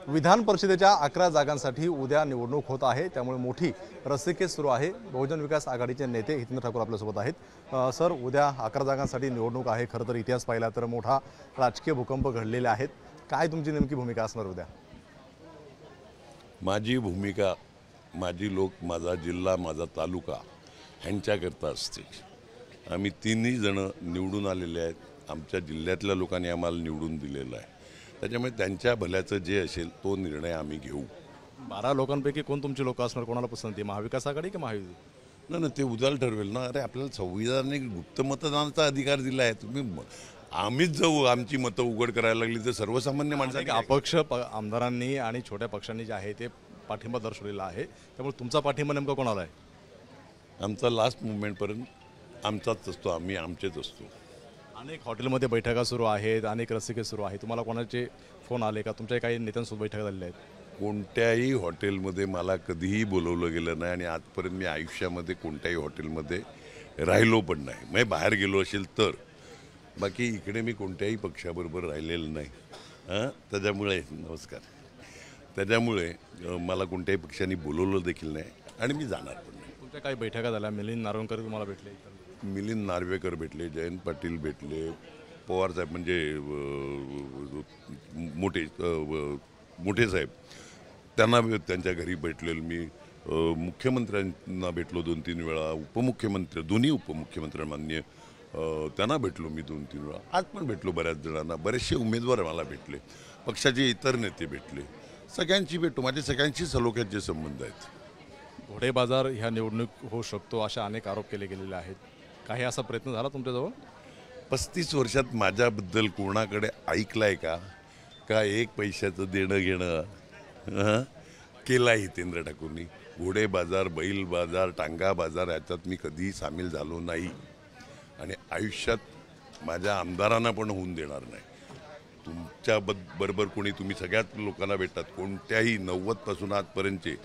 विधान परिषदेच्या 11 जागांसाठी उद्या निवडणूक होत आहे, त्यामुळे मोठी रस्सीखेच सुरू आहे। बहुजन विकास आघाडीचे नेते हितेंद्र ठाकूर आपल्यासोबत आहेत। सर, उद्या 11 जागांसाठी निवडणूक आहे। खरं तर इतिहास पाहिला तर मोठा राजकीय भूकंप घडलेले आहेत। काय तुमची नेमकी भूमिका असणार उद्या? माझी भूमिका माझी लोक, माझा जिल्हा, माझा तालुका ह्यांच्याकरता असते। आम्ही तिन्ही जण निवडून आलेले आहेत। आमच्या जिल्ह्यातल्या लोकांनी आम्हाला निवडून दिलेलं आहे, त्याच्यामुळे त्यांच्या भल्याचं जे असेल तो निर्णय आम्ही घेऊ। 12 लोकांपैकी कोण तुमचे लोक असणार? कोणाला पसंती? महाविकास आघाडी की महायुती? नाही ना, ते उद्याला ठरवेल ना। अरे, आपल्याला संविधानाने गुप्त मतदानाचा अधिकार दिला आहे। तुम्ही आम्हीच जाऊ आमची मतं उघड करायला लागली तर सर्वसामान्य माणसांनी अपक्ष आमदारांनी आणि छोट्या पक्षांनी जे आहे ते पाठिंबा दर्शवलेला आहे, त्यामुळे तुमचा पाठिंबा नेमका कोणाला आहे? आमचा लास्ट मुवमेंटपर्यंत आमचाच असतो, आम्ही आमचेच असतो। अनेक हॉटेलमध्ये बैठका सुरू आहेत, अनेक रसिके सुरू आहेत। तुम्हाला कोणाचे फोन आले का? तुमच्या काही नेत्यांसोबत बैठका झालेल्या आहेत? कोणत्याही हॉटेलमध्ये मला कधीही बोलवलं गेलं नाही आणि आजपर्यंत मी आयुष्यामध्ये कोणत्याही हॉटेलमध्ये राहिलो पण नाही। म्हणजे बाहेर गेलो असेल तर, बाकी इकडे मी कोणत्याही पक्षाबरोबर राहिलेलं नाही। त्याच्यामुळे नमस्कार, त्याच्यामुळे मला कोणत्याही पक्षाने बोलवलं देखील नाही आणि मी जाणार पण नाही। तुमच्या काही बैठका झाल्या? मिलिंद नार्वेकर तुम्हाला भेटले? मिलिंद नार्वेकर भेटले, जयंत पाटील भेटले, पवार साहेब म्हणजे मोठे साहेब, त्यांना त्यांच्या घरी भेटलेलो मी। मुख्यमंत्र्यांना भेटलो 2-3 वेळा, उपमुख्यमंत्री दोन्ही उपमुख्यमंत्री माननीय त्यांना भेटलो मी 2-3 वेळा। आज पण भेटलो बऱ्याच जणांना, बरेचसे उमेदवार मला भेटले, पक्षाचे इतर नेते भेटले, सगळ्यांची भेटतो। माझे सगळ्यांशी सलोख्याचे संबंध आहेत। घोडे बाजार ह्या निवडणूक होऊ शकतो अशा अनेक आरोप केले गेलेले आहेत। काही असा प्रयत्न झाला तुमच्याजवळ? 35 वर्षात माझ्याबद्दल कोणाकडे ऐकलाय का? का एक पैशाचं देणं घेणं केलं आहे हितेंद्र ठाकूरनी? घोडे बाजार, बैल बाजार, टांगा बाजार याच्यात मी कधीही सामील झालो नाही आणि आयुष्यात माझ्या आमदारांना पण होऊन देणार नाही। तुमच्या बरोबर कोणी, तुम्ही सगळ्याच लोकांना भेटतात, कोणत्याही 90 पासून आजपर्यंतचे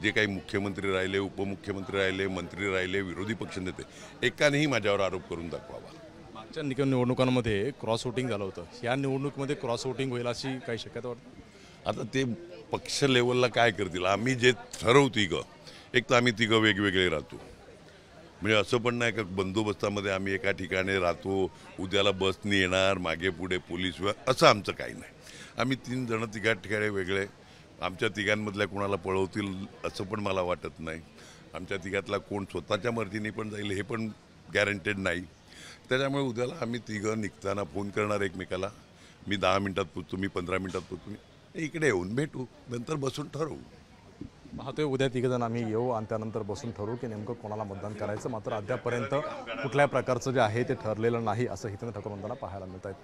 जे काही मुख्यमंत्री राहिले, उपमुख्यमंत्री राहिले, मंत्री राहिले, विरोधी पक्षनेते, एकानेही माझ्यावर आरोप करून दाखवावा। मागच्या निवडणुकांमध्ये क्रॉस वोटिंग झालं होतं, या निवडणुकीमध्ये क्रॉस वोटिंग होईल अशी काही शक्यता वाटते? आता ते पक्ष लेवलला काय करतील, आम्ही जे ठरवू तिघं, एक तर आम्ही तिघं वेगवेगळे राहतो, म्हणजे असं पण नाही का बंदोबस्तामध्ये आम्ही एका ठिकाणी राहतो, उद्याला बसनी येणार, मागे पुढे पोलीस, असं आमचं काही नाही। आम्ही 3 जण तिघा ठिकाणी वेगळे, आमच्या तिघांमधल्या कोणाला पळवतील असं पण मला वाटत नाही। आमच्या तिघातला कोण स्वतःच्या मर्जीने पण जाईल हे पण गॅरंटेड नाही। त्याच्यामुळे उद्याला आम्ही तिघं निघताना फोन करणार एकमेकाला, मी 10 मिनिटात पोचतो, मी 15 मिनिटात पोचतो, इकडे येऊन भेटू, नंतर बसून ठरवू। पाहतोय उद्या 3 जण आम्ही येऊ आणि त्यानंतर बसून ठरवू की नेमकं कोणाला मतदान करायचं। मात्र अद्यापर्यंत कुठल्याही प्रकारचं जे आहे ते ठरलेलं नाही असं हितेंद्र ठाकूर म्हणताना पाहायला मिळत आहे।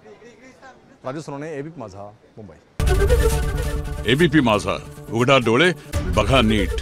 राजू सोनवणे, एबीपी माझा, मुंबई। एबीपी माझा, उघडा डोळे बघा नीट।